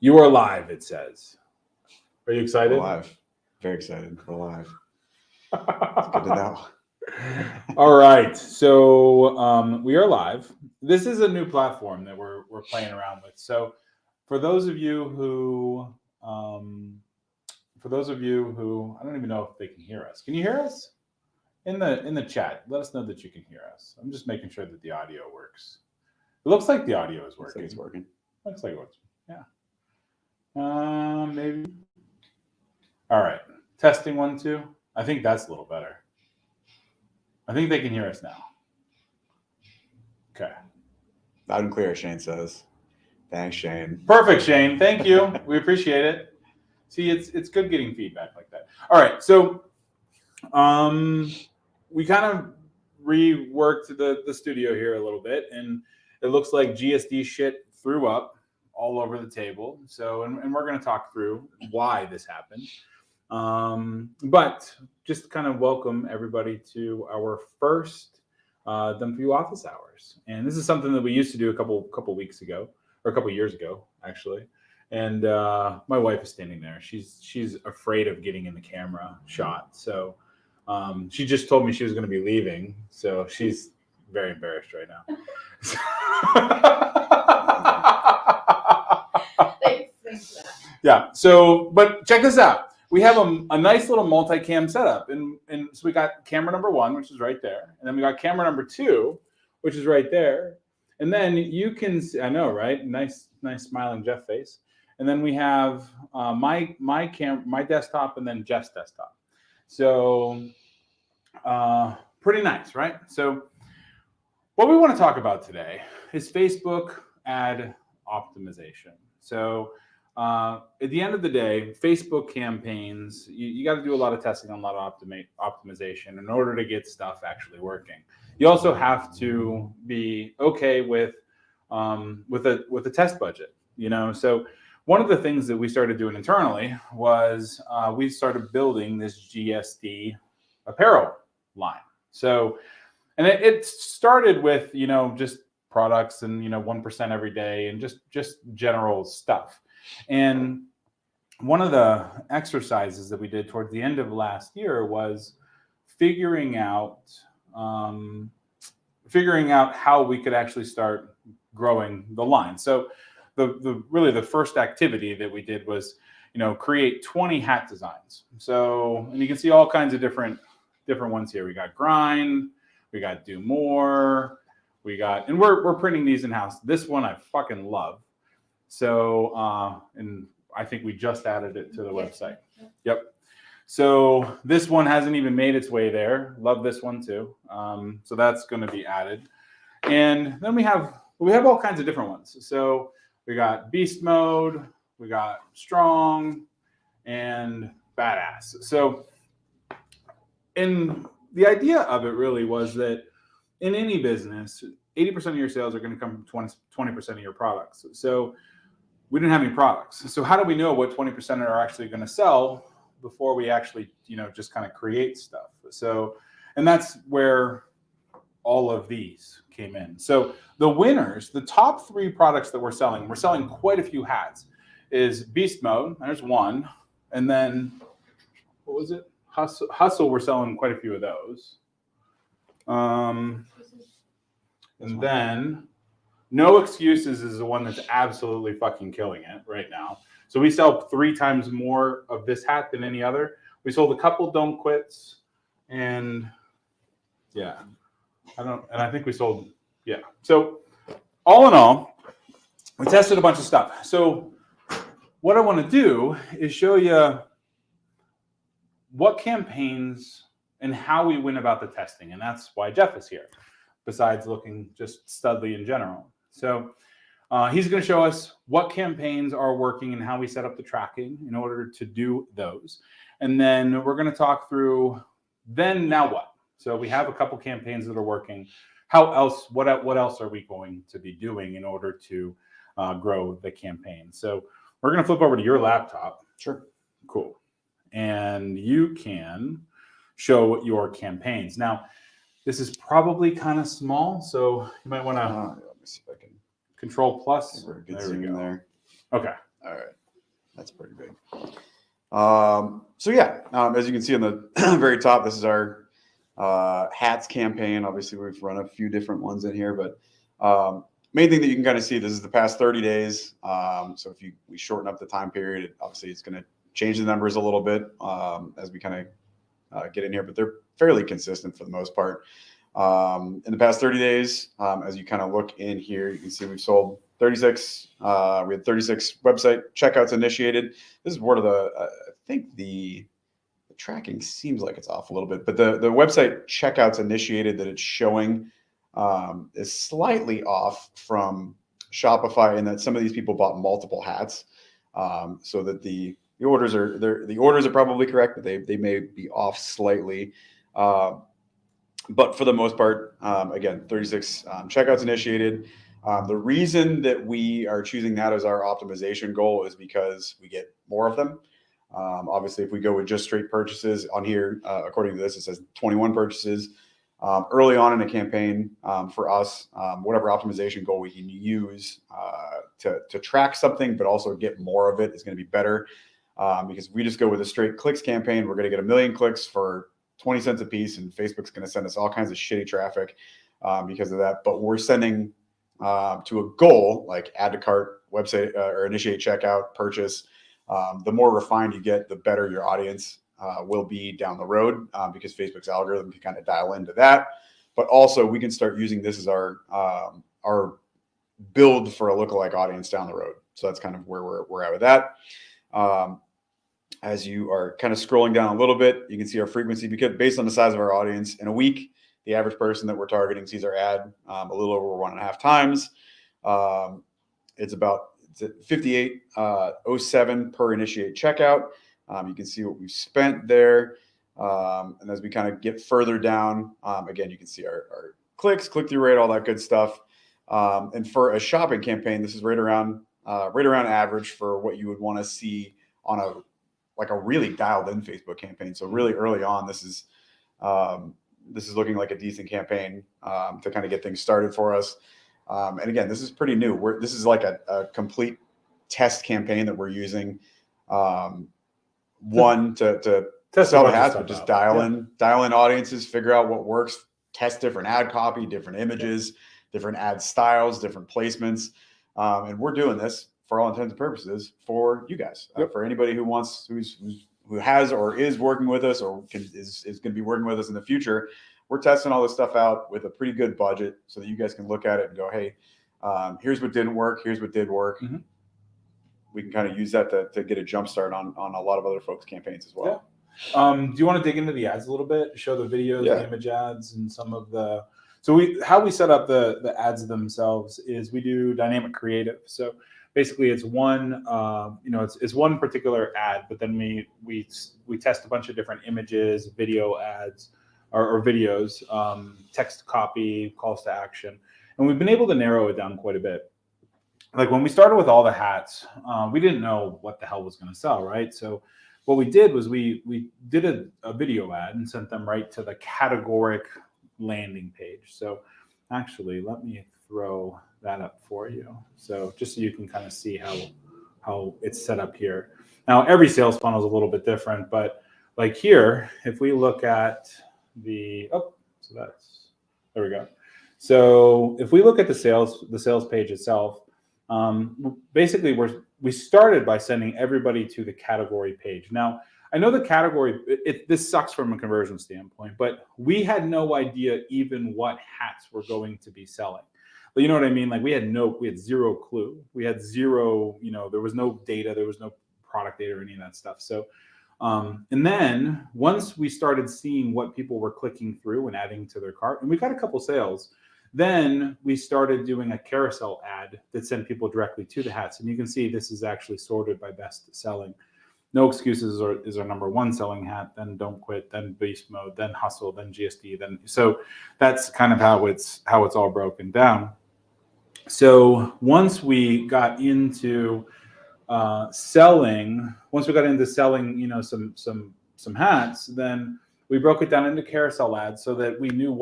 You are live, it says. Are you excited? We're live. Very excited. We're live. It's good to know. All right. So we are live. This is a new platform that we're playing around with. So for those of you who I don't even know if they can hear us. Can you hear us? In the chat, let us know that you can hear us. I'm just making sure that the audio works. It looks like the audio is working. It's working. Looks like it works. Yeah. Maybe. All right. Testing 1, 2. I think that's a little better. I think they can hear us now. Okay. Loud and clear, Shane says. Thanks, Shane. Perfect, Shane. Thank you. We appreciate it. See, it's good getting feedback like that. All right. So we kind of reworked the studio here a little bit, and it looks like GSD shit threw up all over the table. So, and we're going to talk through why this happened. But just kind of welcome everybody to our first Done For You office hours. And this is something that we used to do a couple weeks ago, or a couple years ago, actually. And my wife is standing there. She's afraid of getting in the camera shot. So she just told me she was going to be leaving. So she's very embarrassed right now. Thanks for that. Yeah. So, but check this out. We have a nice little multi-cam setup. And so we got camera number 1, which is right there. And then we got camera number 2, which is right there. And then you can see, I know, right? Nice smiling Jeff face. And then we have my desktop, and then Jeff's desktop. So pretty nice, right? So what we want to talk about today is Facebook ad optimization. So at the end of the day, Facebook campaigns, you got to do a lot of testing, a lot of optimization in order to get stuff actually working. You also have to be okay with a test budget, So one of the things that we started doing internally was we started building this GSD apparel line. So, and it started with, just products and, 1% every day and just general stuff. And one of the exercises that we did towards the end of last year was figuring out how we could actually start growing the line. So the first activity that we did was, create 20 hat designs. So, and you can see all kinds of different ones here. We got grind, we got do more, and we're printing these in-house. This one I fucking love. So, and I think we just added it to the website. Yep. So this one hasn't even made its way there. Love this one too. So that's going to be added. And then we have all kinds of different ones. So we got beast mode, we got strong, and badass. So the idea of it really was that in any business, 80% of your sales are going to come from 20% of your products. So we didn't have any products. So how do we know what 20% are actually going to sell before we actually, just kind of create stuff? So, and that's where all of these came in. So the winners, the top 3 products that we're selling quite a few hats, is Beast Mode. There's one. And then, what was it? Hustle, we're selling quite a few of those. And then No Excuses is the one that's absolutely fucking killing it right now. So we sell 3 times more of this hat than any other. We sold a couple Don't Quits, and yeah, I think we sold, yeah. So all in all, we tested a bunch of stuff. So what I want to do is show you what campaigns and how we went about the testing. And that's why Jeff is here, besides looking just studly in general. So he's going to show us what campaigns are working and how we set up the tracking in order to do those. And then we're going to talk through then now what? So we have a couple campaigns that are working. What else are we going to be doing in order to grow the campaign? So we're going to flip over to your laptop. Sure. Cool. And you can show your campaigns. Now, this is probably kind of small, so you might want to Let me see if I can. Control plus. There we go. there. Okay. All right. That's pretty big. As you can see on the very top, this is our hats campaign. Obviously, we've run a few different ones in here, but main thing that you can kind of see, this is the past 30 days. So if we shorten up the time period, obviously it's going to change the numbers a little bit as we kind of get in here, but they're fairly consistent for the most part. In the past 30 days, as you kind of look in here, you can see we've sold 36. We had 36 website checkouts initiated. This is one of I think the tracking seems like it's off a little bit, but the website checkouts initiated that it's showing is slightly off from Shopify in that some of these people bought multiple hats, so that the orders are probably correct, but they may be off slightly. But for the most part, again, 36 checkouts initiated. The reason that we are choosing that as our optimization goal is because we get more of them. Obviously, if we go with just straight purchases on here, according to this, it says 21 purchases. Early on in a campaign, for us, whatever optimization goal we can use to track something, but also get more of it is going to be better. Because if we just go with a straight clicks campaign, we're going to get 1 million clicks for 20 cents a piece, and Facebook's going to send us all kinds of shitty traffic because of that. But we're sending to a goal like add to cart, website, or initiate checkout, purchase. The more refined you get, the better your audience will be down the road because Facebook's algorithm can kind of dial into that. But also, we can start using this as our build for a lookalike audience down the road. So that's kind of where we're at with that. As you are kind of scrolling down a little bit, you can see our frequency, because based on the size of our audience, in a week, the average person that we're targeting sees our ad a little over 1.5 times. It's about 58.07 per initiate checkout. You can see what we've spent there. And as we kind of get further down, again, you can see our clicks, click-through rate, all that good stuff. And for a shopping campaign, this is right around average for what you would want to see on a really dialed in Facebook campaign. So really early on, this is looking like a decent campaign to kind of get things started for us. And again, this is pretty new. This is like a complete test campaign that we're using. One to sell the hats, but just dial in audiences, figure out what works, test different ad copy, different images, different ad styles, different placements. And we're doing this for all intents and purposes for you guys, for anybody who has or is working with us or is going to be working with us in the future. We're testing all this stuff out with a pretty good budget so that you guys can look at it and go, hey, here's what didn't work. Here's what did work. Mm-hmm. We can kind of use that to get a jump start on a lot of other folks' campaigns as well. Yeah. Do you want to dig into the ads a little bit? Show the videos, the image ads, and some of the. So how we set up the ads themselves is we do dynamic creative. So basically, it's one it's one particular ad, but then we test a bunch of different images, video ads, or videos, text copy, calls to action, and we've been able to narrow it down quite a bit. Like when we started with all the hats, we didn't know what the hell was going to sell, right? So what we did was we did a video ad and sent them right to the categoric landing page. So actually, let me throw that up for you. So just so you can kind of see how it's set up here. Now, every sales funnel is a little bit different, but like here, if we look at there we go. So if we look at the sales page itself, basically we started by sending everybody to the category page. Now, I know the category, this sucks from a conversion standpoint, but we had no idea even what hats were going to be selling. But you know what I mean? Like we had zero clue. We had zero, there was no data, there was no product data or any of that stuff. So, and then once we started seeing what people were clicking through and adding to their cart, and we got a couple sales, then we started doing a carousel ad that sent people directly to the hats. And you can see this is actually sorted by best selling. No Excuses is our number one selling hat, then Don't Quit, then Beast Mode, then Hustle, then GSD, so that's kind of how it's all broken down. So once we got into selling, some hats, then we broke it down into carousel ads so that we knew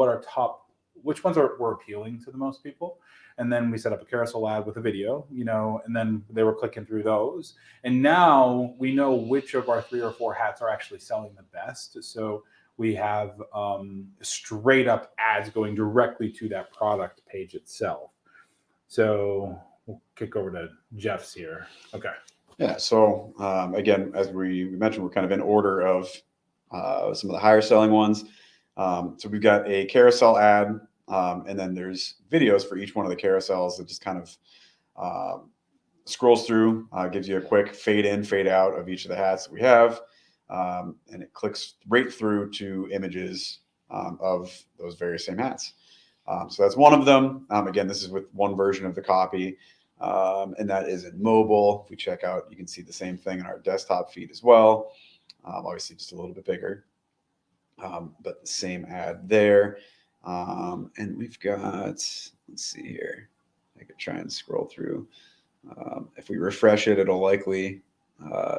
which ones were appealing to the most people. And then we set up a carousel ad with a video, and then they were clicking through those. And now we know which of our 3 or 4 hats are actually selling the best. So we have straight up ads going directly to that product page itself. So we'll kick over to Jeff's here. Okay. Yeah. So again, as we mentioned, we're kind of in order of some of the higher selling ones. So we've got a carousel ad, and then there's videos for each one of the carousels that just kind of scrolls through, gives you a quick fade in, fade out of each of the hats that we have. And it clicks right through to images of those various same hats. So that's one of them. Again, this is with one version of the copy, and that is in mobile. If we check out, you can see the same thing in our desktop feed as well. Obviously, just a little bit bigger, but the same ad there. And we've got, let's see here. I could try and scroll through. If we refresh it, it'll likely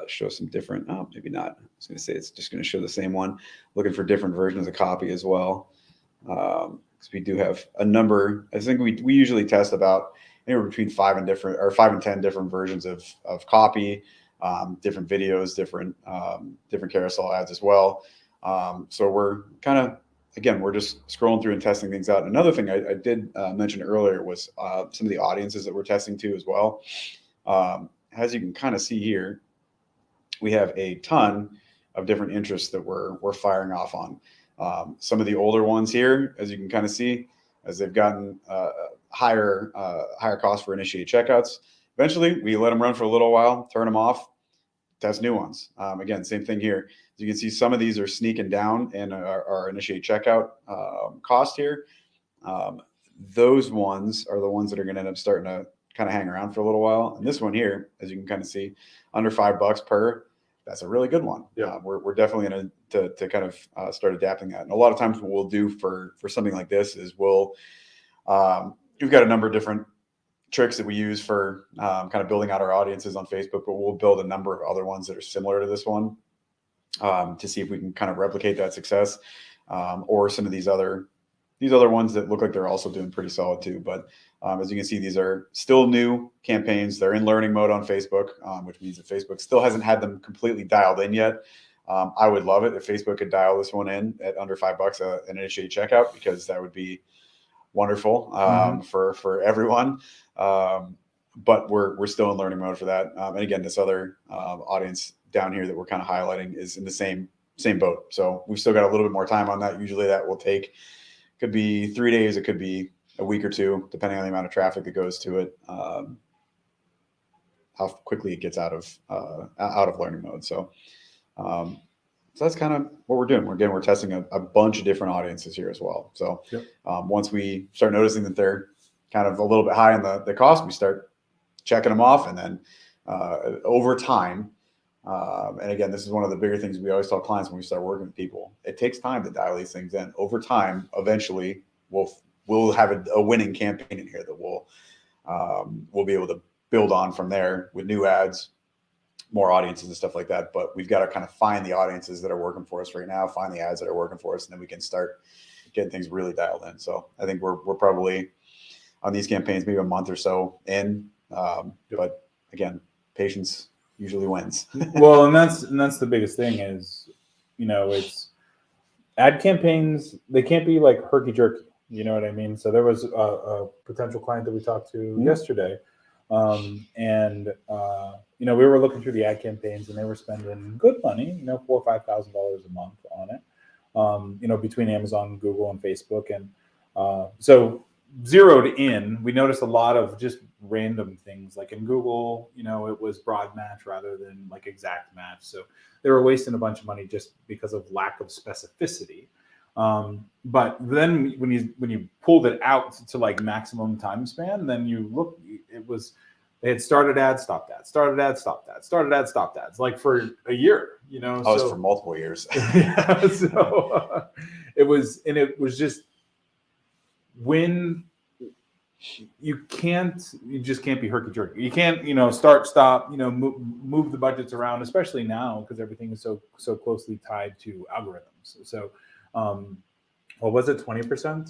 show some different. Oh, maybe not. I was going to say it's just going to show the same one. Looking for different versions of copy as well. Because we do have a number. I think we usually test about anywhere between 5 and 10 different versions of copy, different videos, different carousel ads as well. So we're kind of, again, we're just scrolling through and testing things out. Another thing I did mention earlier was some of the audiences that we're testing too as well. As you can kind of see here, we have a ton of different interests that we're firing off on. Some of the older ones here, as you can kind of see, as they've gotten higher cost for initiate checkouts. Eventually, we let them run for a little while, turn them off, test new ones. Again, same thing here. As you can see, some of these are sneaking down in our initiate checkout cost here. Those ones are the ones that are going to end up starting to kind of hang around for a little while. And this one here, as you can kind of see, under $5 per. That's a really good one. Yeah, we're definitely going to kind of start adapting that. And a lot of times what we'll do for something like this is we've got a number of different tricks that we use for kind of building out our audiences on Facebook, but we'll build a number of other ones that are similar to this one to see if we can kind of replicate that success, or some of these other ones that look like they're also doing pretty solid too. But as you can see, these are still new campaigns. They're in learning mode on Facebook, which means that Facebook still hasn't had them completely dialed in yet. I would love it if Facebook could dial this one in at under $5 an initiate checkout, because that would be wonderful for everyone. But we're still in learning mode for that. And again, this other audience down here that we're kind of highlighting is in the same boat. So we've still got a little bit more time on that. Usually that will take, could be 3 days, it could be a week or two, depending on the amount of traffic that goes to it, how quickly it gets out of learning mode. So that's kind of what we're doing. We're testing a bunch of different audiences here as well. So once we start noticing that they're kind of a little bit high on the cost, we start checking them off. And then over time, and again, this is one of the bigger things we always tell clients when we start working with people. It takes time to dial these things in. Over time, eventually, we'll have a winning campaign in here that we'll be able to build on from there with new ads, more audiences and stuff like that. But we've got to kind of find the audiences that are working for us right now, find the ads that are working for us, and then we can start getting things really dialed in. So I think we're probably on these campaigns maybe a month or so in. But again, patience usually wins. Well, and that's the biggest thing is, it's ad campaigns. They can't be like herky jerky. You know what I mean? So there was a potential client that we talked to yesterday, and we were looking through the ad campaigns, and they were spending good money, $4,000 or $5,000 a month on it, between Amazon, Google, and Facebook, and so zeroed in, we noticed a lot of just random things. Like in Google, it was broad match rather than like exact match. So they were wasting a bunch of money just because of lack of specificity. But then when you pulled it out to like maximum time span, then you look, they had started ads, stopped ads, started ads, stopped ads, started ads, stopped ads, like for a year, For multiple years. Yeah, so it was just, when you just can't be herky jerky. You can't, start, stop, move the budgets around, especially now because everything is so closely tied to algorithms. So, what was it? 20%,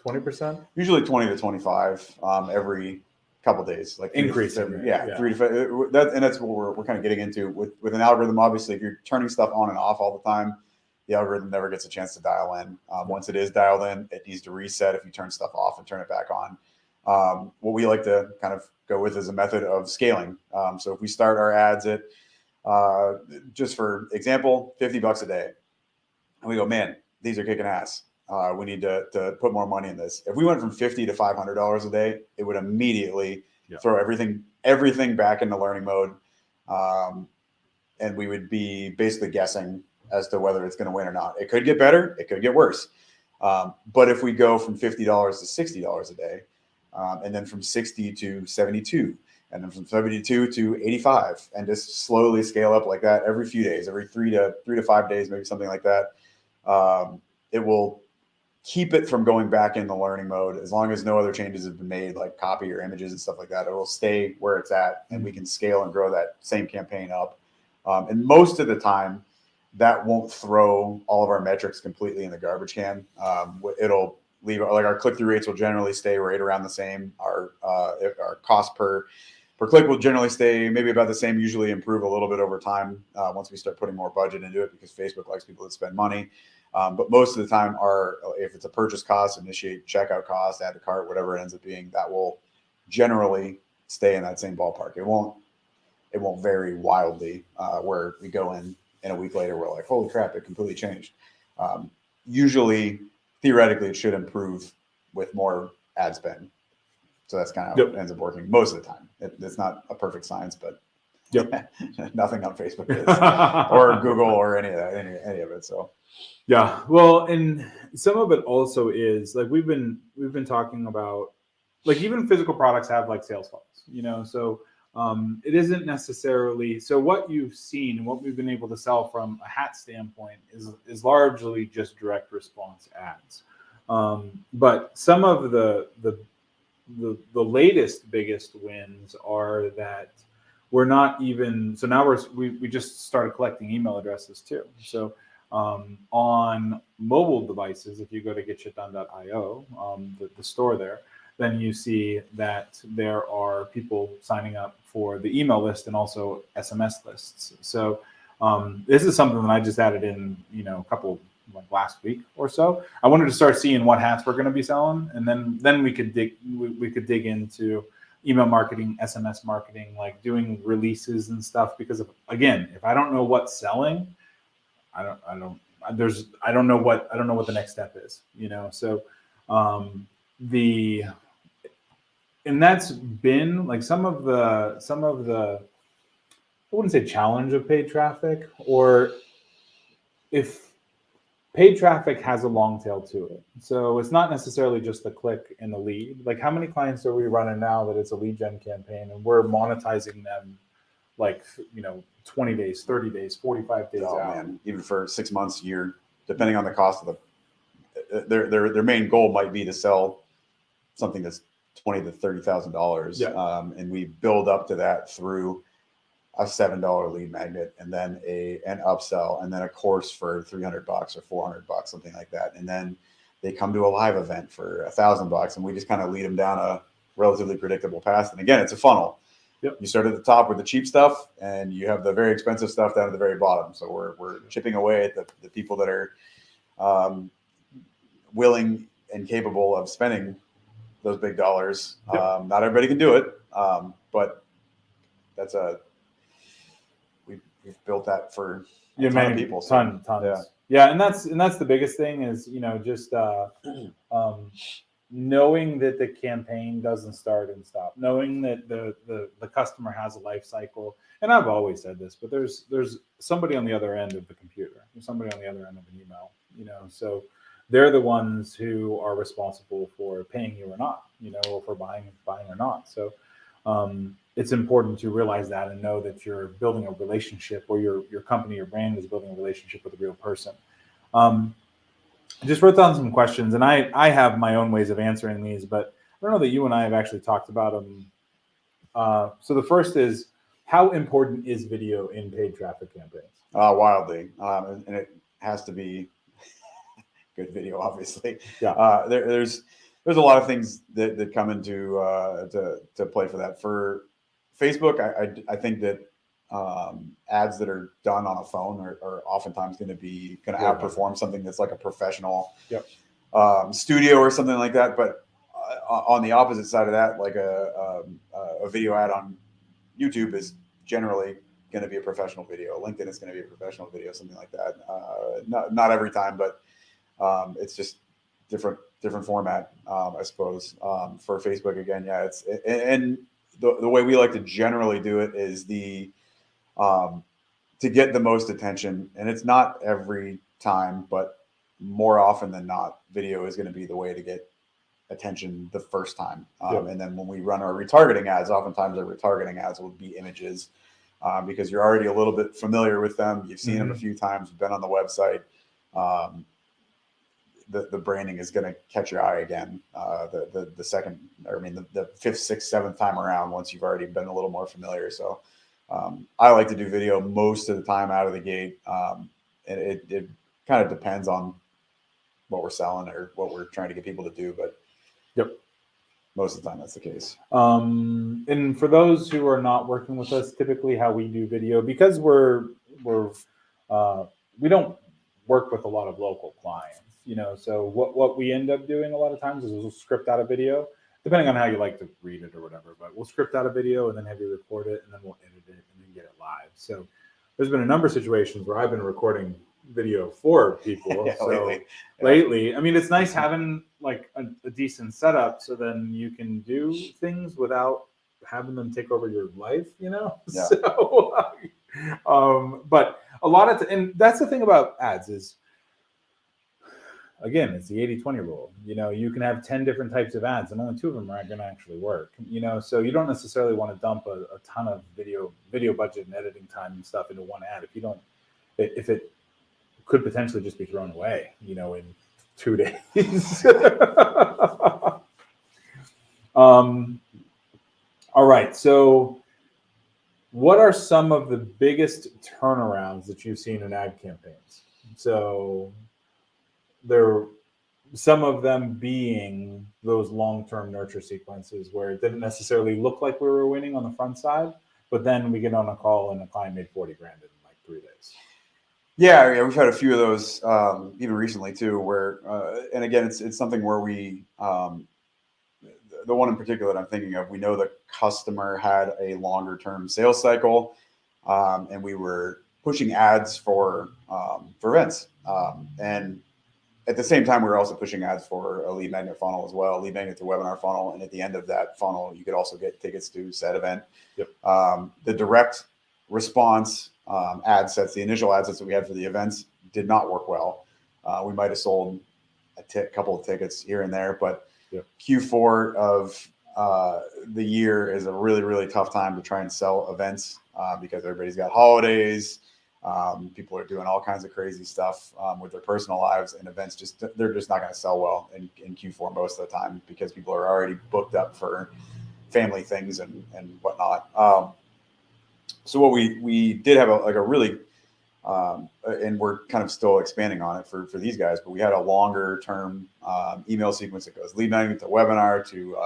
20%? Usually 20 to 25 every couple days, like Increasing, yeah, yeah. 3 to 5. And that's what we're kind of getting into with an algorithm. Obviously, if you're turning stuff on and off all the time, the algorithm never gets a chance to dial in. Once it is dialed in, it needs to reset if you turn stuff off and turn it back on. What we like to kind of go with is a method of scaling. So if we start our ads at, just for example, $50 a day, and we go, man, these are kicking ass. We need to put more money in this. If we went from $50 to $500 a day, it would immediately throw everything back into learning mode, and we would be basically guessing as to whether it's going to win or not. It could get better, it could get worse. But if we go from $50 to $60 a day, and then from 60 to 72, and then from 72 to 85, and just slowly scale up like that every few days, every 3 to 5 days, maybe something like that. It will keep it from going back into learning mode as long as no other changes have been made, like copy or images and stuff like that. It will stay where it's at, and we can scale and grow that same campaign up. And most of the time, that won't throw all of our metrics completely in the garbage can. It'll leave, like, our click-through rates will generally stay right around the same. Our cost per click will generally stay maybe about the same, usually improve a little bit over time once we start putting more budget into it, because Facebook likes people that spend money. But most of the time, if it's a purchase cost, initiate checkout cost, add to cart, whatever it ends up being, that will generally stay in that same ballpark. It won't vary wildly where we go in a week later, we're like, holy crap, it completely changed. Usually, theoretically, it should improve with more ad spend. So that's kind of how it ends up working most of the time. It's not a perfect science, but nothing on Facebook is, or Google, or any of that, any of it. So yeah, well, and some of it also is like we've been talking about, like, even physical products have like sales funnels, so it isn't necessarily, so what you've seen, what we've been able to sell from a hat standpoint is largely just direct response ads. But some of the latest biggest wins are that we're not even, so now we just started collecting email addresses too. So on mobile devices, if you go to getshitdone.io, the store there, then you see that there are people signing up for the email list and also SMS lists. So this is something that I just added in, a couple, like, last week or so. I wanted to start seeing what hats we're going to be selling, and then we could dig into email marketing, SMS marketing, like doing releases and stuff. Because again, if I don't know what's selling, I don't know what the next step is. So and that's been like some of the I wouldn't say challenge of paid traffic, or if paid traffic has a long tail to it. So it's not necessarily just the click and the lead. Like, how many clients are we running now that it's a lead gen campaign and we're monetizing them, like, 20 days, 30 days, 45 days out. Man, even for 6 months, year, depending on the cost of their main goal might be to sell something that's $20,000 to $30,000. And we build up to that through a $7 lead magnet, and then an upsell, and then a course for $300 or $400, something like that. And then they come to a live event for $1,000, and we just kind of lead them down a relatively predictable path. And again, it's a funnel. You start at the top with the cheap stuff, and you have the very expensive stuff down at the very bottom. So we're chipping away at the people that are willing and capable of spending those big dollars. Not everybody can do it, but that's we've built that for a ton of people. Tons. Yeah, and that's the biggest thing is, just knowing that the campaign doesn't start and stop, knowing that the customer has a life cycle. And I've always said this, but there's somebody on the other end of the computer, there's somebody on the other end of an email, so they're the ones who are responsible for paying you or not, or for buying or not. So it's important to realize that and know that you're building a relationship, or your company or brand is building a relationship with a real person. I just wrote down some questions, and I have my own ways of answering these, but I don't know that you and I have actually talked about them. So the first is, how important is video in paid traffic campaigns? Wildly. And it has to be good video, obviously. Yeah. There's there's a lot of things that come into to play for that. For Facebook, I think that ads that are done on a phone are oftentimes going to outperform something that's like a professional Yep. studio or something like that. But on the opposite side of that, like a video ad on YouTube is generally going to be a professional video. LinkedIn is going to be a professional video, something like that. Not every time, but it's just different format, I suppose. For Facebook, again, yeah, and the way we like to generally do it is to get the most attention, and it's not every time, but more often than not, video is going to be the way to get attention the first time. And then when we run our retargeting ads, oftentimes our retargeting ads will be images because you're already a little bit familiar with them. You've seen them a few times, you've been on the website. The branding is going to catch your eye again. The second, the fifth, sixth, seventh time around, once you've already been a little more familiar. So I like to do video most of the time out of the gate. And it kind of depends on what we're selling or what we're trying to get people to do, but most of the time that's the case. And for those who are not working with us, typically how we do video, because we don't work with a lot of local clients, so what we end up doing a lot of times is we'll script out a video, depending on how you like to read it or whatever, but we'll script out a video and then have you record it and then we'll edit it and then get it live. So there's been a number of situations where I've been recording video for people. Lately, I mean, it's nice having like a decent setup, so then you can do things without having them take over your life, So, but a lot of, and that's the thing about ads is, again, it's the 80-20 rule. You can have 10 different types of ads and only 2 of them are going to actually work, so you don't necessarily want to dump a ton of video budget and editing time and stuff into one ad if it could potentially just be thrown away, in 2 days. All right. So what are some of the biggest turnarounds that you've seen in ad campaigns? So some of them being those long-term nurture sequences where it didn't necessarily look like we were winning on the front side, but then we get on a call and the client made 40 grand in like 3 days. Yeah, we've had a few of those even recently too. Where, and again, it's something where we, the one in particular that I'm thinking of, we know the customer had a longer term sales cycle, and we were pushing ads for events, and at the same time, we were also pushing ads for a lead magnet funnel as well, lead magnet to webinar funnel, and at the end of that funnel, you could also get tickets to said event. The direct response ad sets, the initial ad sets that we had for the events did not work well. We might have sold a couple of tickets here and there, but Q4 of the year is a really, really tough time to try and sell events because everybody's got holidays. People are doing all kinds of crazy stuff with their personal lives, and events they're just not going to sell well in Q4 most of the time because people are already booked up for family things and whatnot. So what we did have a really, and we're kind of still expanding on it for these guys, but we had a longer term email sequence that goes lead magnet to webinar to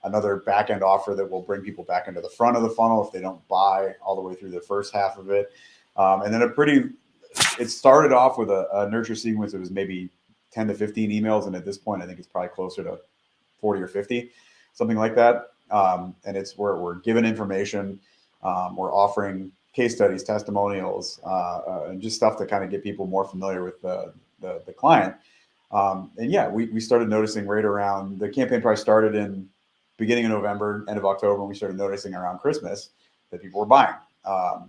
another back end offer that will bring people back into the front of the funnel if they don't buy all the way through the first half of it. And then it started off with a nurture sequence that was maybe 10 to 15 emails. And at this point, I think it's probably closer to 40 or 50, something like that. And it's where we're giving information. We're offering case studies, testimonials, and just stuff to kind of get people more familiar with the client. And yeah, we started noticing right around, the campaign probably started in beginning of November, end of October, and we started noticing around Christmas that people were buying.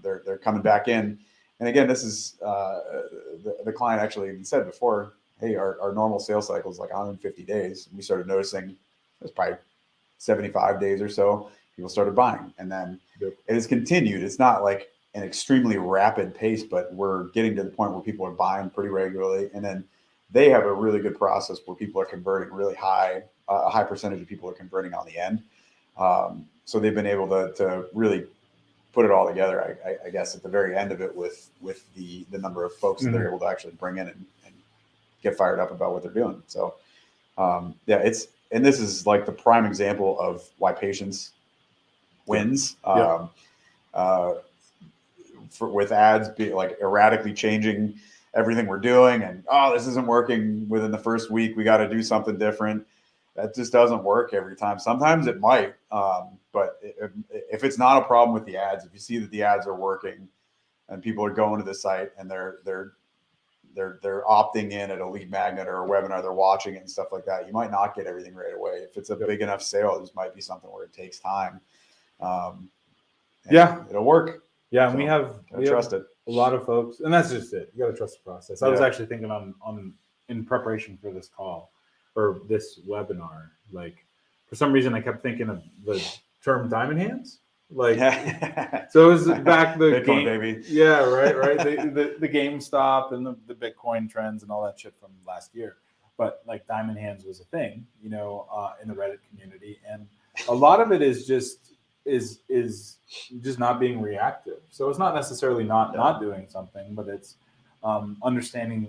They're coming back in. And again, this is the client actually even said before, hey, our normal sales cycle is like 150 days. We started noticing it was probably 75 days or so, people started buying. And then it has continued. It's not like an extremely rapid pace, but we're getting to the point where people are buying pretty regularly. And then they have a really good process where people are converting really high, a high percentage of people are converting on the end. So they've been able to really put it all together, I guess, at the very end of it with the number of folks that they're able to actually bring in and get fired up about what they're doing. So yeah, and this is like the prime example of why patience wins. Yeah. With ads be like erratically changing everything we're doing, and this isn't working within the first week, we got to do something different. That just doesn't work every time. Sometimes it might, but if it's not a problem with the ads, if you see that the ads are working and people are going to the site and they're opting in at a lead magnet or a webinar, they're watching it and stuff like that, you might not get everything right away. If it's a big enough sale, this might be something where it takes time. It'll work. Yeah, and So, we have trust it. A lot of folks, and that's just it. You got to trust the process. I was Yeah. actually thinking on in preparation for this call or this webinar, like for some reason I kept thinking of the term diamond hands. Like, so it was back the Bitcoin, game, baby. Yeah, right. The GameStop and the Bitcoin trends and all that shit from last year. But like diamond hands was a thing, in the Reddit community, and a lot of it is just not being reactive. So it's not necessarily not doing something, but it's understanding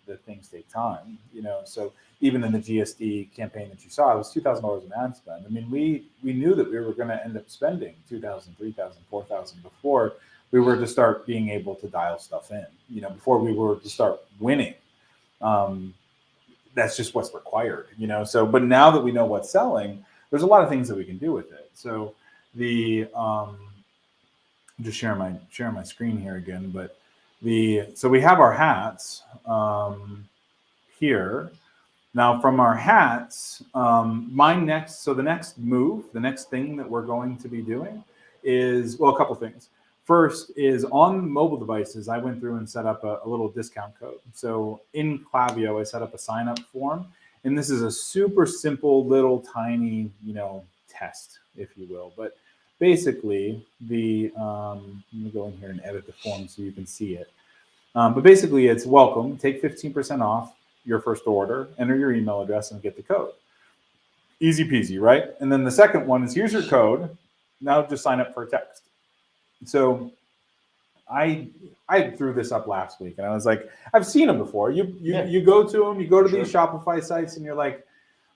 that things take time. So even in the GSD campaign that you saw, it was $2,000 an ad spend. I mean, we knew that we were going to end up spending $2,000, $3,000, $4,000 before we were to start being able to dial stuff in. Before we were to start winning. That's just what's required. So, but now that we know what's selling, there's a lot of things that we can do with it. So just sharing my screen here again, but so we have our hats here. Now from our hats, the next thing that we're going to be doing is, a couple things. First is on mobile devices, I went through and set up a little discount code. So in Klaviyo, I set up a sign up form, and this is a super simple little tiny, test, if you will. But basically, let me go in here and edit the form so you can see it. But basically, it's welcome. Take 15% off your first order. Enter your email address and get the code. Easy peasy, right? And then the second one is here's your code. Now just sign up for a text. So I threw this up last week, and I was like, I've seen them before. You go to them, you go to these Shopify sites, and you're like,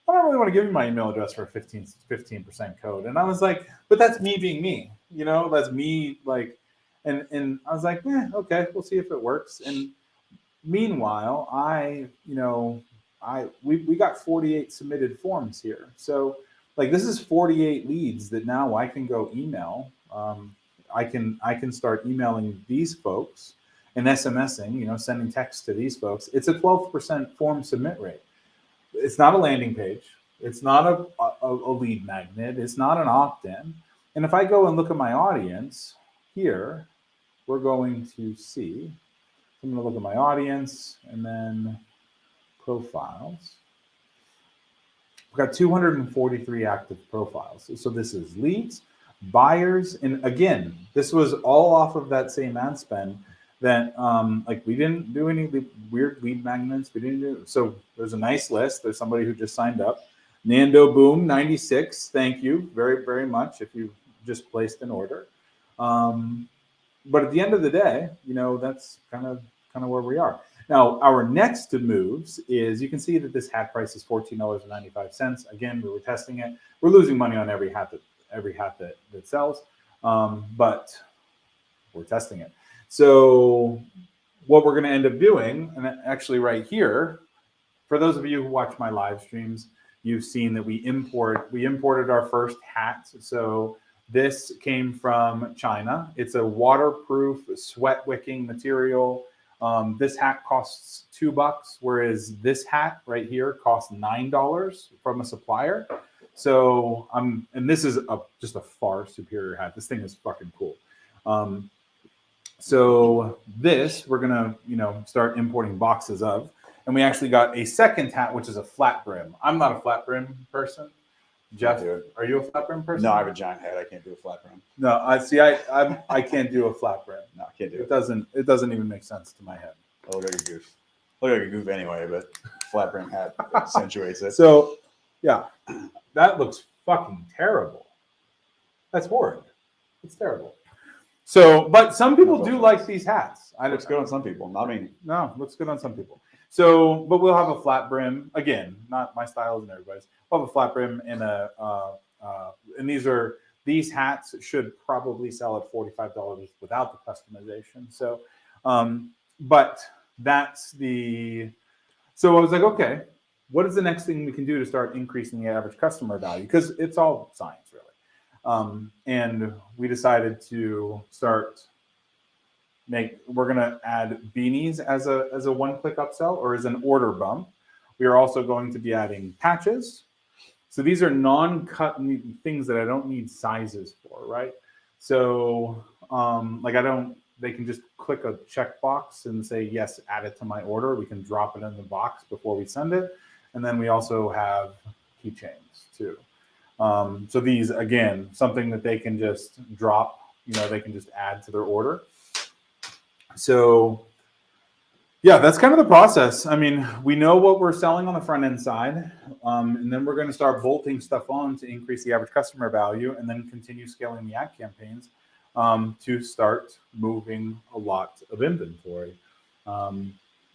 I don't really want to give you my email address for a 15% code. And I was like, but that's me being me, that's me, like, and I was like, okay, we'll see if it works. And meanwhile, we got 48 submitted forms here. So like, this is 48 leads that now I can go email. I can start emailing these folks and SMSing, sending text to these folks. It's a 12% form submit rate. It's not a landing page. It's not a lead magnet. It's not an opt-in. And if I go and look at my audience here, we're going to see, I'm going to look at my audience and then profiles. We've got 243 active profiles. So this is leads, buyers. And again, this was all off of that same ad spend that we didn't do any weird lead magnets. We didn't do, so there's a nice list. There's somebody who just signed up. Nando Boom 96. Thank you very, very much if you just placed an order. But at the end of the day, that's kind of where we are. Now, our next moves is, you can see that this hat price is $14.95. Again, we were testing it. We're losing money on every hat that sells, but we're testing it. So what we're going to end up doing, and actually right here, for those of you who watch my live streams, you've seen that we imported our first hat. So this came from China. It's a waterproof, sweat wicking material. This hat costs $2, whereas this hat right here costs $9 from a supplier. So and this is just a far superior hat. This thing is fucking cool. So this we're gonna start importing boxes of, and we actually got a second hat, which is a flat brim. I'm not a flat brim person. Jeff, are you a flat brim person? No, I have a giant head. I can't do a flat brim. No, I can't do a flat brim. No, I can't do it. It doesn't even make sense to my head. I look like a goof. I look like a goof anyway, but flat brim hat accentuates it. So yeah, that looks fucking terrible. That's horrid. It's terrible. So, but some people That's do awesome. like these hats. Looks good on some people, not me. No, looks good on some people. So, but we'll have a flat brim again. Not my style isn't everybody's. We'll have a flat brim and and these hats should probably sell at $45 without the customization. So, but that's the. So I was like, okay, what is the next thing we can do to start increasing the average customer value? Because it's all science, really. And we decided to start. We're going to add beanies as a one-click upsell or as an order bump. We are also going to be adding patches. So these are non-cut things that I don't need sizes for, right? So they can just click a checkbox and say, yes, add it to my order. We can drop it in the box before we send it. And then we also have keychains too. So these, again, something that they can just drop, they can just add to their order. So, yeah, that's kind of the process. I mean, we know what we're selling on the front end side, and then we're going to start bolting stuff on to increase the average customer value, and then continue scaling the ad campaigns to start moving a lot of inventory. And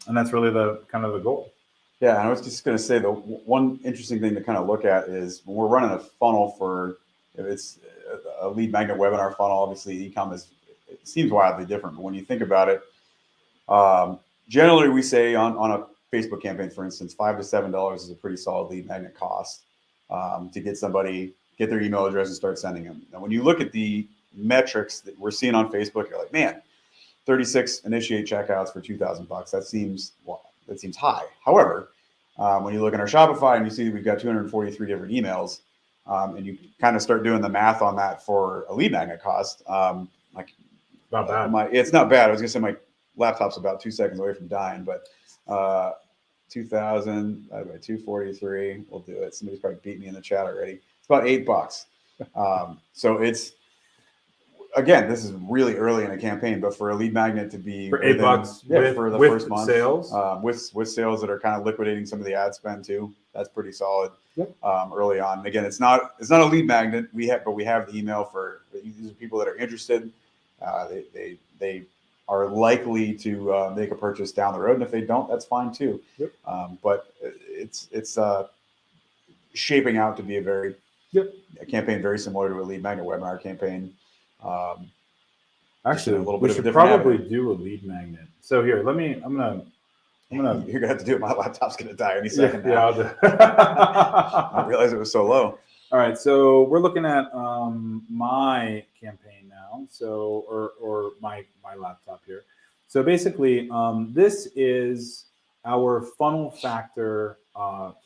that's really the kind of the goal. Yeah, and I was just going to say the one interesting thing to kind of look at is when we're running a funnel if it's a lead magnet webinar funnel, obviously e-com it seems wildly different, but when you think about it, generally we say on a Facebook campaign, for instance, $5 to $7 is a pretty solid lead magnet cost to get their email address and start sending them. Now, when you look at the metrics that we're seeing on Facebook, you're like, man, 36 initiate checkouts for $2,000. That seems high. However, when you look at our Shopify and you see we've got 243 different emails, and you kind of start doing the math on that for a lead magnet cost, not bad. It's not bad. I was gonna say my laptop's about 2 seconds away from dying, but 2,000 by 243, we'll do it. Somebody's probably beat me in the chat already. It's about $8. So it's, again, this is really early in a campaign, but for a lead magnet to be for $8, for the with first month, sales, with sales that are kind of liquidating some of the ad spend too, that's pretty solid. Yep. Early on. And again, it's not a lead magnet. We have the email for these are people that are interested. They are likely to make a purchase down the road, and if they don't, that's fine too. Yep. But it's shaping out to be a campaign very similar to a lead magnet webinar campaign. Actually, a little we bit of should a different probably avenue. do a lead magnet. So here, I'm gonna. You're gonna have to do it. My laptop's gonna die any second Yeah, now. I'll do it. I realized it was so low. All right, so we're looking at my campaign now, so or my laptop here. So basically, this is our funnel factor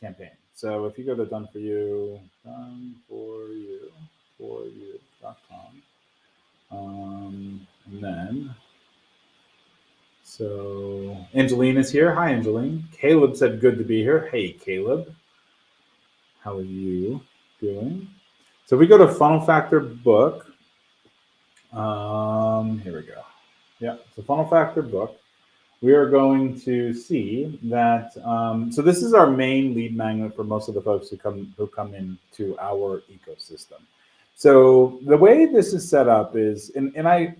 campaign. So if you go to doneforyou.com, and then so Angeline is here. Hi, Angeline. Caleb said good to be here. Hey, Caleb, how are you doing? So if we go to Funnel Factor book, here we go. Yeah, so Funnel Factor book, we are going to see that. So this is our main lead magnet for most of the folks who come into our ecosystem. So the way this is set up is, and I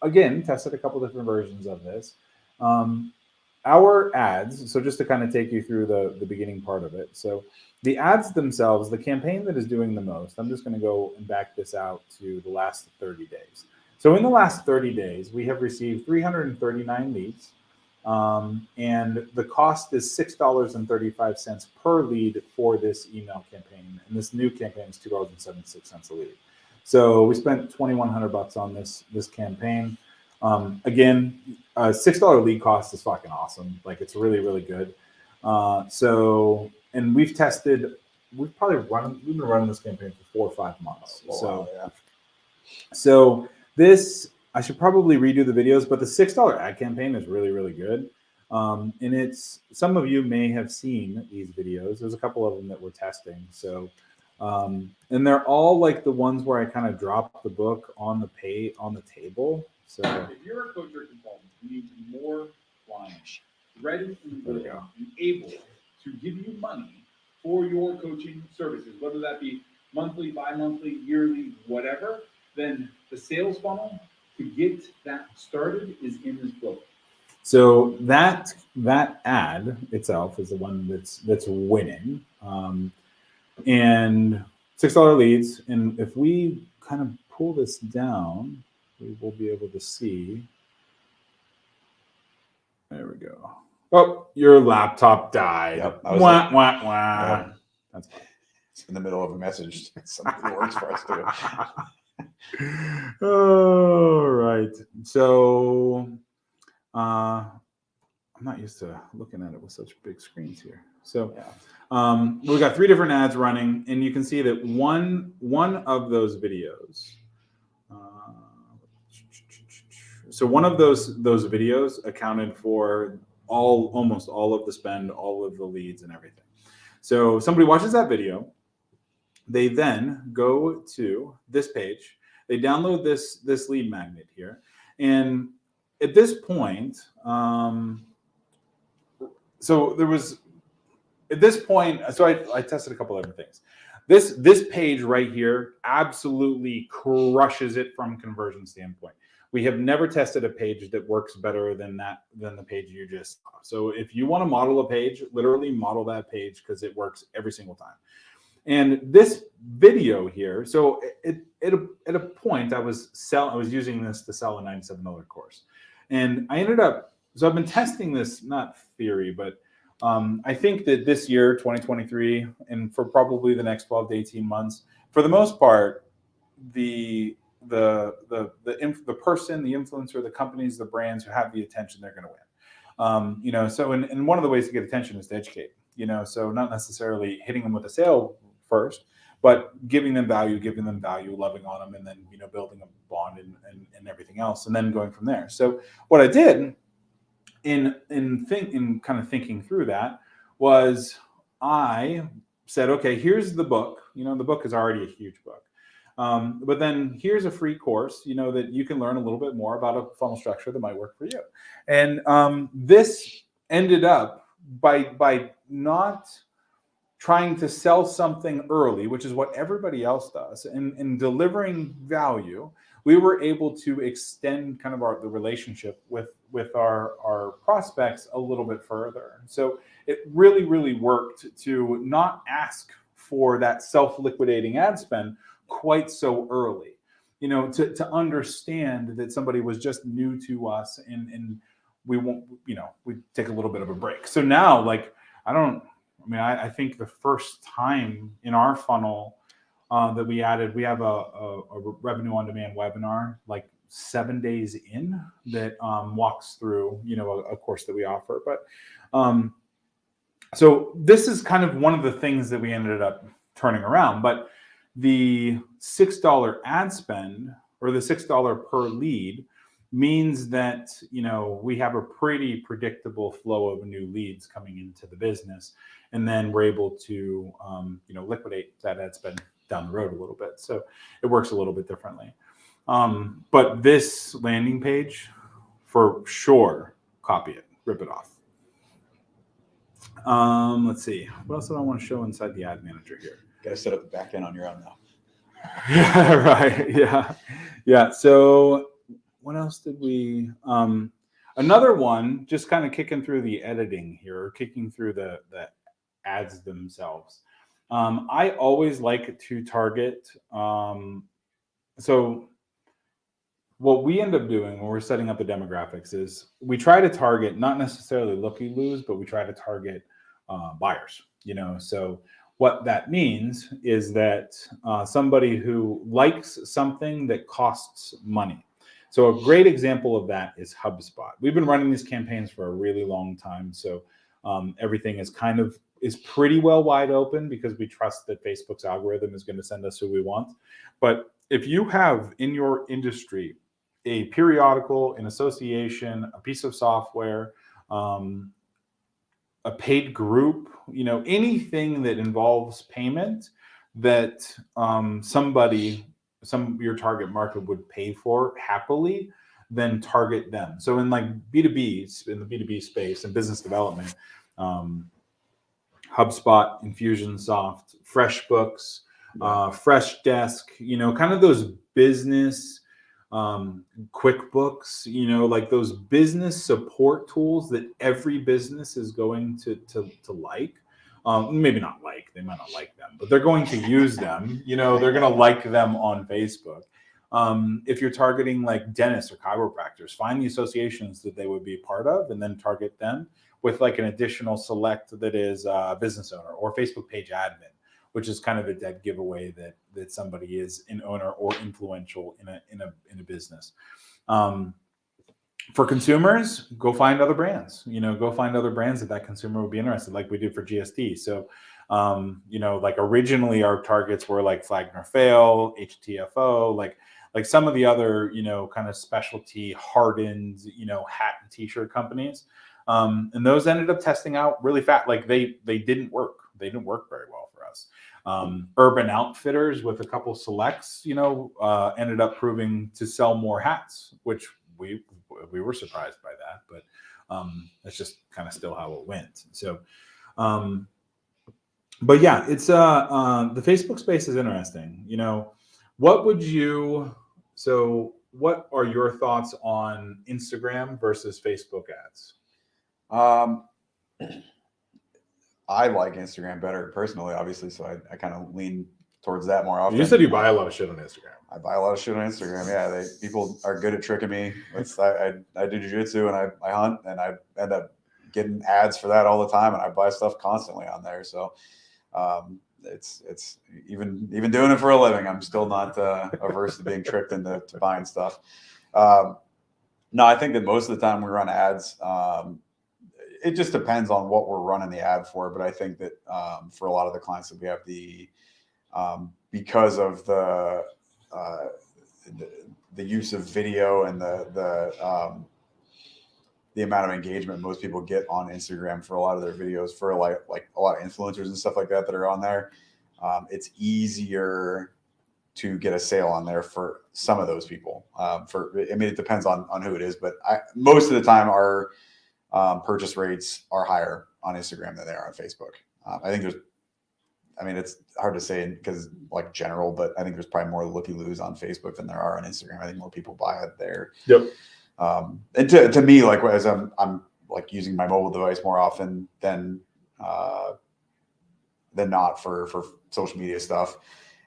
again tested a couple different versions of this. Our ads, so just to kind of take you through the beginning part of it. So the ads themselves, the campaign that is doing the most, I'm just going to go and back this out to the last 30 days. So in the last 30 days, we have received 339 leads, and the cost is $6.35 per lead for this email campaign. And this new campaign is $2.76 a lead. So we spent $2,100 on this campaign. Again, a $6 lead cost is fucking awesome. Like, it's really, really good. And we've been running this campaign for 4 or 5 months. So this, I should probably redo the videos, but the $6 ad campaign is really, really good. And some of you may have seen these videos. There's a couple of them that we're testing. So, and they're all like the ones where I kind of drop the book on the table. So if you're a coach or consultant, you need more clients ready and willing and able to give you money for your coaching services, whether that be monthly, bi-monthly, yearly, whatever, then the sales funnel to get that started is in this book. So that ad itself is the one that's winning, and $6 leads. And if we kind of pull this down, we will be able to see. There we go. Oh, your laptop died. Yep, Wah, like, wah, wah. Yep. That's fine. It's in the middle of a message. Something that works for us too. All right. So I'm not used to looking at it with such big screens here. So we've got 3 different ads running, and you can see that one of those videos. So one of those videos accounted for almost all of the spend, all of the leads, and everything. So somebody watches that video. They then go to this page. They download this lead magnet here, and at this point, so I tested a couple other things. This page right here absolutely crushes it from conversion standpoint. We have never tested a page that works better than the page you just saw. So if you want to model a page, literally model that page because it works every single time. And this video here, so at a point I was using this to sell a $97 course, and I ended up. So I've been testing this, not theory, but I think that this year, 2023, and for probably the next 12 to 18 months, for the most part, the person, the influencer, the companies, the brands who have the attention, they're going to win. So and one of the ways to get attention is to educate. So not necessarily hitting them with a sale first, but giving them value, loving on them, and then building a bond and everything else, and then going from there. So what I did in kind of thinking through that was I said, okay, here's the book. The book is already a huge book. But then here's a free course, that you can learn a little bit more about a funnel structure that might work for you. And this ended up by not trying to sell something early, which is what everybody else does, and delivering value, we were able to extend kind of the relationship with our prospects a little bit further. So it really, really worked to not ask for that self-liquidating ad spend quite so early, to understand that somebody was just new to us, and we won't, we take a little bit of a break. So now, I think the first time in our funnel that we added, we have a revenue on demand webinar, like 7 days in, that walks through, a course that we offer. But so this is kind of one of the things that we ended up turning around. But the $6 ad spend, or the $6 per lead, means that we have a pretty predictable flow of new leads coming into the business, and then we're able to liquidate that ad spend down the road a little bit. So it works a little bit differently. But this landing page, for sure, copy it, rip it off. Let's see, what else do I want to show inside the ad manager here? Got to set up the back end on your own now. Yeah, right. Yeah. So what else did we? Another one, just kind of kicking through the editing here, or kicking through the ads themselves. I always like to target. So what we end up doing when we're setting up the demographics is we try to target not necessarily looky-loos, but we try to target buyers. So what that means is that somebody who likes something that costs money. So a great example of that is HubSpot. We've been running these campaigns for a really long time. So everything is pretty well wide open, because we trust that Facebook's algorithm is going to send us who we want. But if you have in your industry a periodical, an association, a piece of software, a paid group, anything that involves payment that your target market would pay for happily, then target them. So in B2B, in the B2B space and business development, HubSpot, Infusionsoft, FreshBooks, Freshdesk, kind of those business QuickBooks, like those business support tools that every business is going to like. Maybe not like, they might not like them, but they're going to use them. They're going to like them on Facebook. If you're targeting like dentists or chiropractors, find the associations that they would be part of and then target them with like an additional select that is a business owner or Facebook page admin, which is kind of a dead giveaway that somebody is an owner or influential in a business. For consumers, go find other brands. Go find other brands that consumer would be interested, like we did for GSD. So, like originally our targets were like Flag Nor Fail, HTFO, like some of the other kind of specialty hardened hat and t-shirt companies. And those ended up testing out really fast. Like they didn't work. They didn't work very well for us. Urban Outfitters with a couple selects, ended up proving to sell more hats, which we were surprised by that, but that's just kind of still how it went. So, but yeah, it's the Facebook space is interesting. What are your thoughts on Instagram versus Facebook ads? I like Instagram better personally, obviously, so I kind of lean towards that more often. You said you buy a lot of shit on Instagram. I buy a lot of shit on Instagram. Yeah, people are good at tricking me. I do jiu-jitsu and I hunt, and I end up getting ads for that all the time, and I buy stuff constantly on there. So it's even doing it for a living, I'm still not averse to being tricked into buying stuff. No, I think that most of the time we run ads. It just depends on what we're running the ad for, but I think that for a lot of the clients that we have, because of the use of video and the amount of engagement most people get on Instagram for a lot of their videos, for like a lot of influencers and stuff like that are on there, it's easier to get a sale on there for some of those people. It depends on who it is, but most of the time our purchase rates are higher on Instagram than they are on Facebook. It's hard to say because like general, but I think there's probably more looky-loos on Facebook than there are on Instagram. I think more people buy it there. Yep. And to me, like as I'm like using my mobile device more often than not for social media stuff.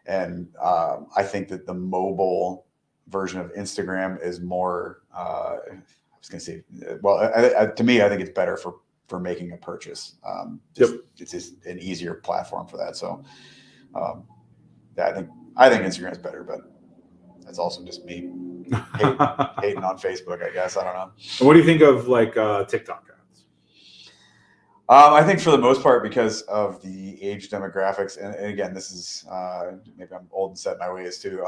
And I think that the mobile version of Instagram is more, I was going to say, well, to me, I think it's better for making a purchase. It's just an easier platform for that. So, yeah, I think Instagram is better, but that's also just me hating on Facebook, I guess. I don't know. What do you think of like TikTok ads? I think for the most part, because of the age demographics, and again, this is maybe I'm old and set in my ways too.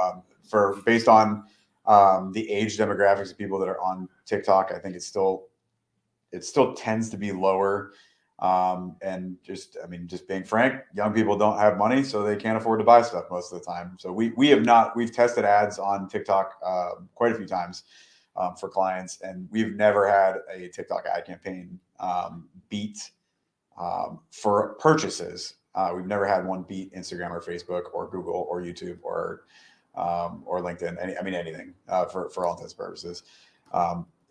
Based on the age demographics of people that are on TikTok, I think it still tends to be lower. And just being frank, young people don't have money, so they can't afford to buy stuff most of the time. So we've tested ads on TikTok quite a few times for clients, and we've never had a TikTok ad campaign beat for purchases. We've never had one beat Instagram or Facebook or Google or YouTube or LinkedIn. Anything for all intents and purposes.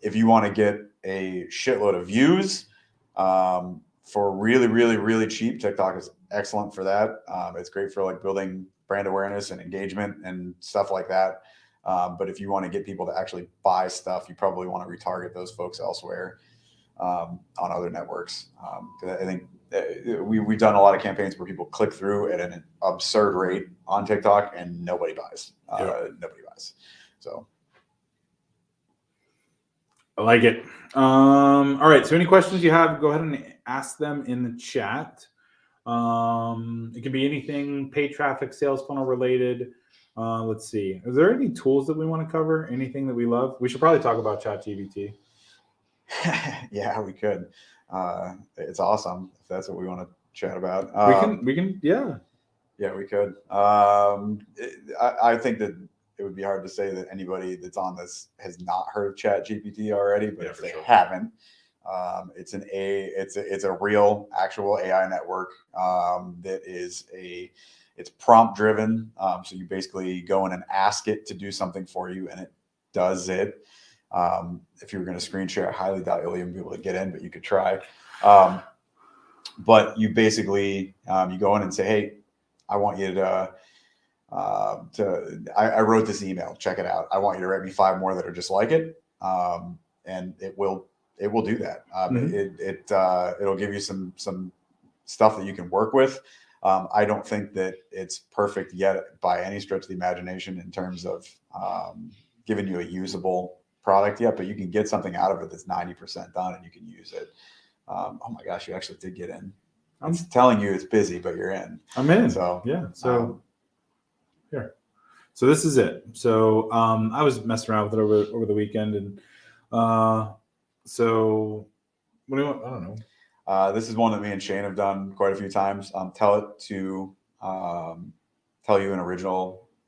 If you want to get a shitload of views for really, really, really cheap, TikTok is excellent for that. It's great for like building brand awareness and engagement and stuff like that. But if you want to get people to actually buy stuff, you probably want to retarget those folks elsewhere on other networks. I think we've done a lot of campaigns where people click through at an absurd rate on TikTok and nobody buys. Nobody buys. So. I like it. All right. So any questions you have, go ahead and ask them in the chat. It can be anything paid traffic, sales funnel related. Let's see. Is there any tools that we want to cover? Anything that we love? We should probably talk about ChatGPT. Yeah, we could. It's awesome if that's what we want to chat about. We can. Yeah. Yeah, we could. I think that it would be hard to say that anybody that's on this has not heard of ChatGPT already, but if they haven't, it's a real actual AI network that it's prompt driven. So you basically go in and ask it to do something for you, and does it. If you were going to screen share, I highly doubt you'll even be able to get in, but you could try. But you basically, you go in and say, hey, I want you to I wrote this email, check it out. I want you to write me 5 more that are just like it. And it will do that. It'll give you some stuff that you can work with. I don't think that it's perfect yet by any stretch of the imagination in terms of giving you a usable product yet, but you can get something out of it that's 90% done and you can use it. Oh my gosh, you actually did get in. I'm telling you it's busy, but you're in. I'm in. So yeah. So here. So this is it. So I was messing around with it over the weekend, and so what do you want? I don't know. This is one that me and Shane have done quite a few times. Tell it to tell you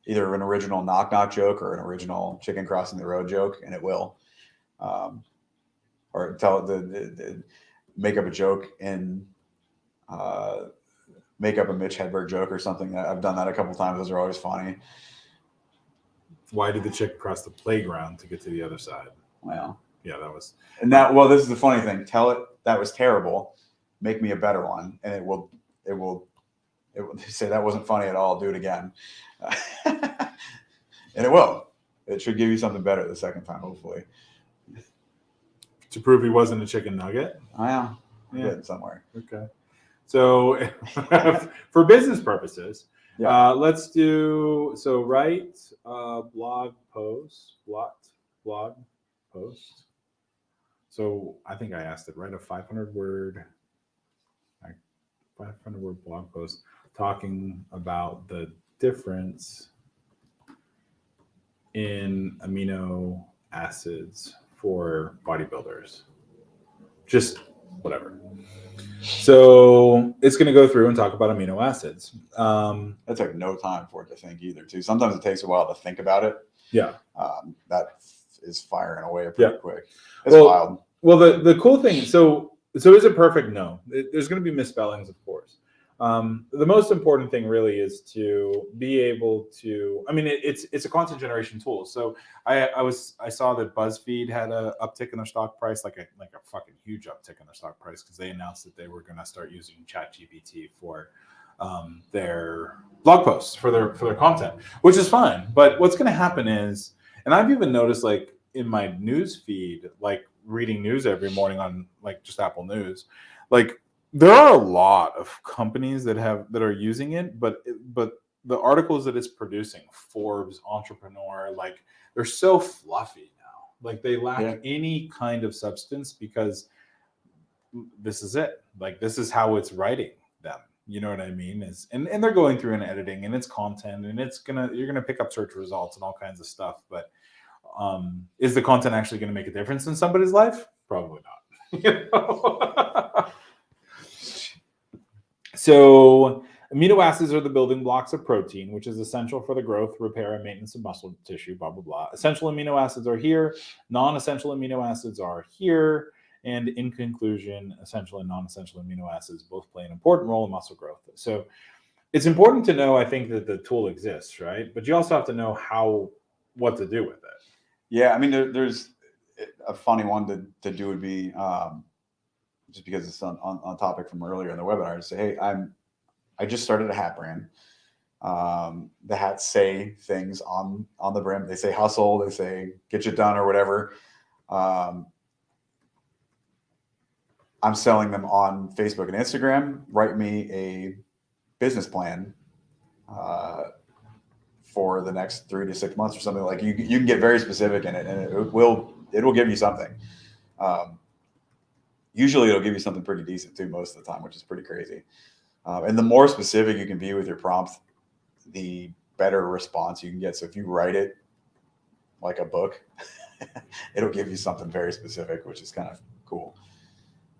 either an original knock knock joke or an original chicken crossing the road joke, and it will. Or tell it the make up a joke and make up a Mitch Hedberg joke or something. I've done that a couple times. Those are always funny. Why did the chick cross the playground to get to the other side? Well, yeah, that was. And that, well, this is the funny thing. Tell it that was terrible. Make me a better one, and it will say that wasn't funny at all. Do it again, and it will. It should give you something better the second time, hopefully. To prove he wasn't a chicken nugget. Yeah. Somewhere. Okay. So for business purposes, let's do, so write a blog post. So I think I asked it, write a 500 word blog post talking about the difference in amino acids for bodybuilders. Just whatever. So it's going to go through and talk about amino acids. That took no time for it to think either, too. Sometimes it takes a while to think about it. Yeah. That is firing away pretty quick. It's well, wild. Well, the cool thing, so is it perfect? No. There's going to be misspellings, of course. The most important thing really is to be able to, I mean, it's a content generation tool. So I saw that BuzzFeed had a uptick in their stock price, like a fucking huge uptick in their stock price, because they announced that they were going to start using ChatGPT for their blog posts, for their content, which is fine. But what's going to happen is, and I've even noticed, like in my news feed, like reading news every morning on like just Apple News, like there are a lot of companies that are using it, but the articles that it's producing, Forbes, Entrepreneur, like they're so fluffy now. Like they lack any kind of substance, because this is it. Like this is how it's writing them. You know what I mean? And they're going through and editing, and it's content, and you're gonna pick up search results and all kinds of stuff. But is the content actually going to make a difference in somebody's life? Probably not. You know? So amino acids are the building blocks of protein, which is essential for the growth, repair, and maintenance of muscle tissue, blah, blah, blah. Essential amino acids are here. Non-essential amino acids are here. And in conclusion, essential and non-essential amino acids both play an important role in muscle growth. So it's important to know, I think, that the tool exists, right? But you also have to know what to do with it. Yeah, I mean, there's a funny one to do would be, just because it's on topic from earlier in the webinar, to say, hey, I just started a hat brand. The hats say things on the brim. They say hustle, they say get you done or whatever. I'm selling them on Facebook and Instagram. Write me a business plan for the next 3 to 6 months or something. Like you can get very specific in it, and it will give you something. Usually it'll give you something pretty decent too, most of the time, which is pretty crazy. And the more specific you can be with your prompt, the better response you can get. So if you write it like a book, it'll give you something very specific, which is kind of cool.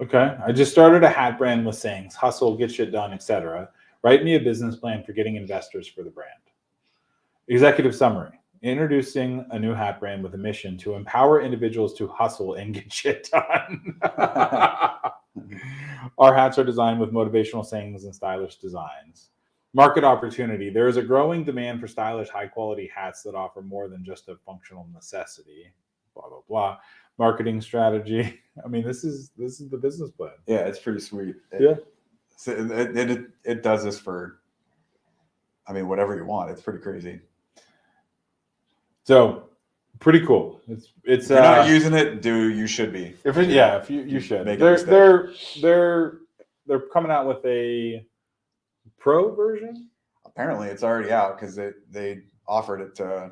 Okay. I just started a hat brand with sayings, hustle, get shit done, etc. Write me a business plan for getting investors for the brand. Executive summary. Introducing a new hat brand with a mission to empower individuals to hustle and get shit done. Our hats are designed with motivational sayings and stylish designs. Market opportunity. There is a growing demand for stylish, high-quality hats that offer more than just a functional necessity. Blah blah blah. Marketing strategy. I mean, this is the business plan. Yeah, it's pretty sweet. Yeah. It does this for, I mean, whatever you want. It's pretty crazy. So pretty cool. It's If you're not using it, you should be. If you should. Make a mistake. They're coming out with a pro version. Apparently, it's already out because they offered it to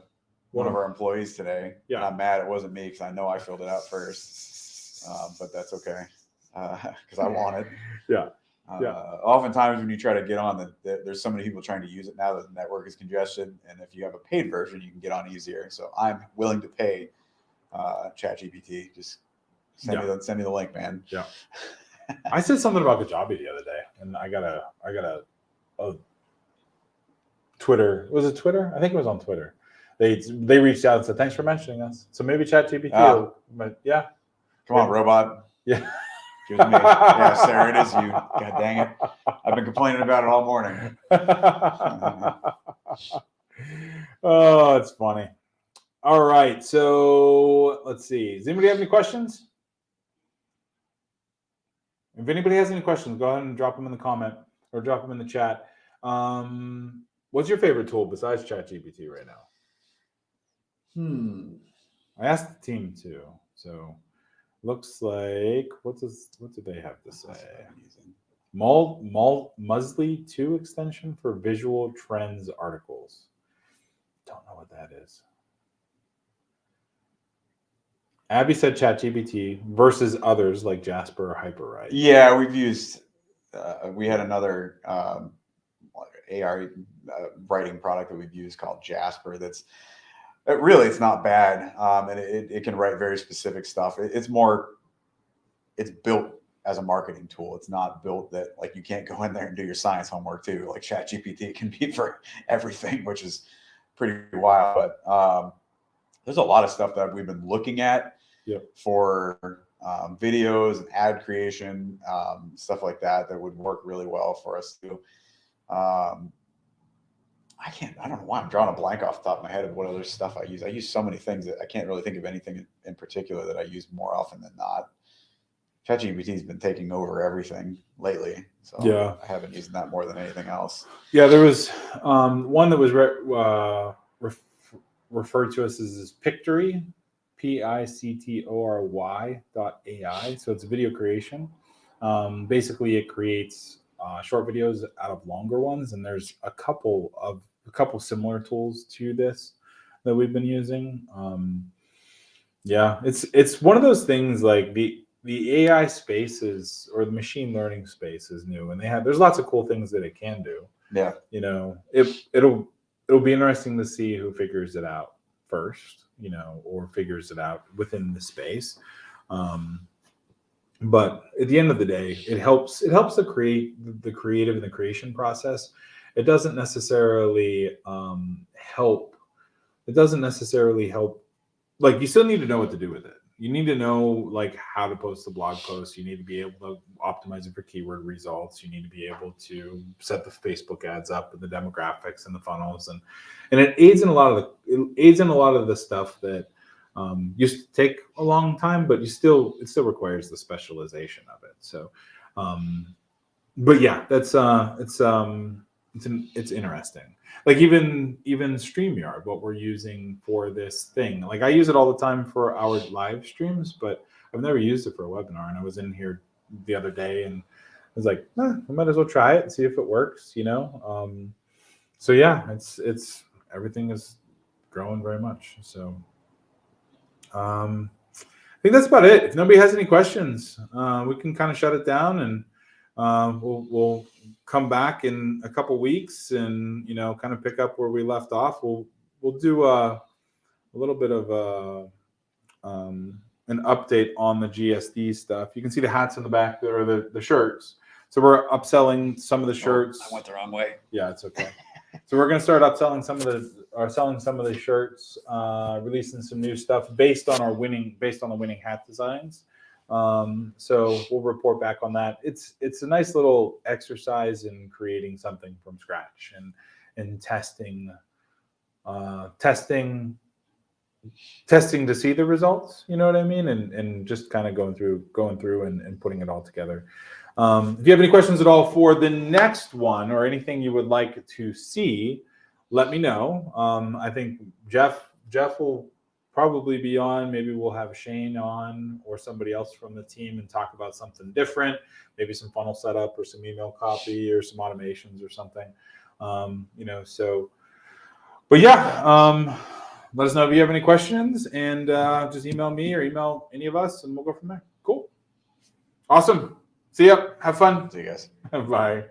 one of our employees today. Yeah. And I'm mad it wasn't me because I know I filled it out first. But that's okay because I want it. Yeah. Oftentimes when you try to get on, there's so many people trying to use it now that the network is congested. And if you have a paid version, you can get on easier. So I'm willing to pay ChatGPT. Just send me the link, man. Yeah. I said something about Kajabi the other day, and I got a Twitter. Was it Twitter? I think it was on Twitter. They reached out and said, "Thanks for mentioning us." So maybe ChatGPT. But yeah. Come on, robot. Yeah. It was me. Yeah, Sarah, it is you. God dang it. I've been complaining about it all morning. Oh, it's funny. All right. So let's see. Does anybody have any questions? If anybody has any questions, go ahead and drop them in the comment or drop them in the chat. What's your favorite tool besides ChatGPT right now? I asked the team too. So looks like what do they have to say? Muesli 2 extension for visual trends articles. Don't know what that is. Abby said ChatGPT versus others like Jasper or Hyperwrite. Yeah, we've used. We had another AR writing product that we've used called Jasper. It's not bad, and it can write very specific stuff. It's built as a marketing tool. It's not built that like you can't go in there and do your science homework too. Like ChatGPT can be for everything, which is pretty wild. But there's a lot of stuff that we've been looking at for videos and ad creation, stuff like that would work really well for us too. I don't know why I'm drawing a blank off the top of my head of what other stuff I use. I use so many things that I can't really think of anything in particular that I use more often than not. ChatGPT has been taking over everything lately, so I haven't used that more than anything else. Yeah, there was one that was referred to us as Pictory, PICTORY.ai. So it's video creation. Basically, it creates short videos out of longer ones, and there's a couple similar tools to this that we've been using. It's one of those things like the AI space or the machine learning space is new, and there's lots of cool things that it can do. Yeah, it'll be interesting to see who figures it out first, or figures it out within the space. But at the end of the day, it helps to create the creative and the creation process. It doesn't necessarily help. It doesn't necessarily help. Like, you still need to know what to do with it. You need to know like how to post the blog post. You need to be able to optimize it for keyword results. You need to be able to set the Facebook ads up with the demographics and the funnels, and it aids in a lot of the stuff that used to take a long time, but it still requires the specialization of it. So, but yeah, that's it's interesting. Like even StreamYard, what we're using for this thing. Like I use it all the time for our live streams, but I've never used it for a webinar. And I was in here the other day and I was like, I might as well try it and see if it works, So yeah, it's everything is growing very much. So I think that's about it. If nobody has any questions, we can kind of shut it down, and we'll come back in a couple weeks and kind of pick up where we left off. We'll do a little bit of an update on the GSD stuff. You can see the hats in the back there, or the shirts. So we're upselling some of the shirts. I went the wrong way. Yeah, it's okay. So we're going to start selling some of the shirts, releasing some new stuff based on the winning hat designs So we'll report back on that. It's a nice little exercise in creating something from scratch and testing to see the results. You know what I mean? And just kind of going through and putting it all together. If you have any questions at all for the next one or anything you would like to see, let me know. I think Jeff will probably be on. Maybe we'll have Shane on or somebody else from the team and talk about something different, maybe some funnel setup or some email copy or some automations or something. But yeah, let us know if you have any questions, and just email me or email any of us, and we'll go from there. Cool. Awesome. See ya. Have fun. See you guys. Bye.